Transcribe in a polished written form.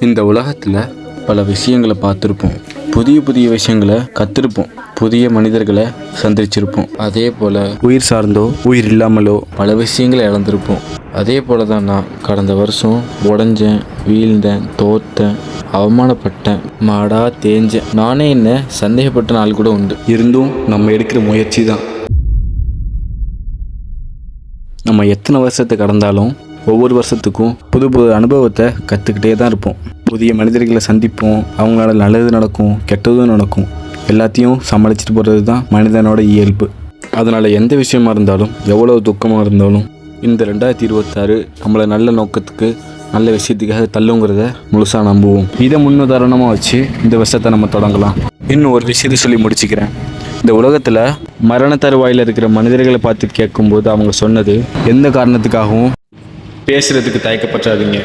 இந்த உலகத்தில் பல விஷயங்களை பார்த்துருப்போம், புதிய புதிய விஷயங்களை கற்றுருப்போம், புதிய மனிதர்களை சந்திச்சிருப்போம். அதே போல் உயிர் சார்ந்தோ உயிர் இல்லாமலோ பல விஷயங்களை இழந்திருப்போம். அதே போல் தான் நான் கடந்த வருஷம் உடஞ்சேன், வீழ்ந்தேன், தோற்றேன், அவமானப்பட்டேன், மாடா தேஞ்சேன். நானே என்ன சந்தேகப்பட்ட நாள் கூட உண்டு. இருந்தும் நம்ம எடுக்கிற முயற்சி தான். நம்ம எத்தனை வருஷத்தை கடந்தாலும் ஒவ்வொரு வருஷத்துக்கும் புது புது அனுபவத்தை கற்றுக்கிட்டே தான் இருப்போம். புதிய மனிதர்களை சந்திப்போம், அவங்களால நல்லது நடக்கும், கெட்டதும் நடக்கும். எல்லாத்தையும் சமாளிச்சுட்டு போகிறது தான் மனிதனோட இயல்பு. அதனால் எந்த விஷயமா இருந்தாலும், எவ்வளோ துக்கமாக இருந்தாலும், இந்த 2026 நம்மளை நல்ல நோக்கத்துக்கு, நல்ல விஷயத்துக்காக தள்ளுங்கிறத முழுசாக நம்புவோம். இதை முன்னுதாரணமாக வச்சு இந்த வருஷத்தை நம்ம தொடங்கலாம். இன்னும் ஒரு விஷயத்தை சொல்லி முடிச்சுக்கிறேன். இந்த உலகத்தில் மரண தருவாயில் இருக்கிற மனிதர்களை பார்த்து கேட்கும்போது அவங்க சொன்னது, எந்த காரணத்துக்காகவும் பேசுகிறதுக்கு தயக்கப்படாதீங்க.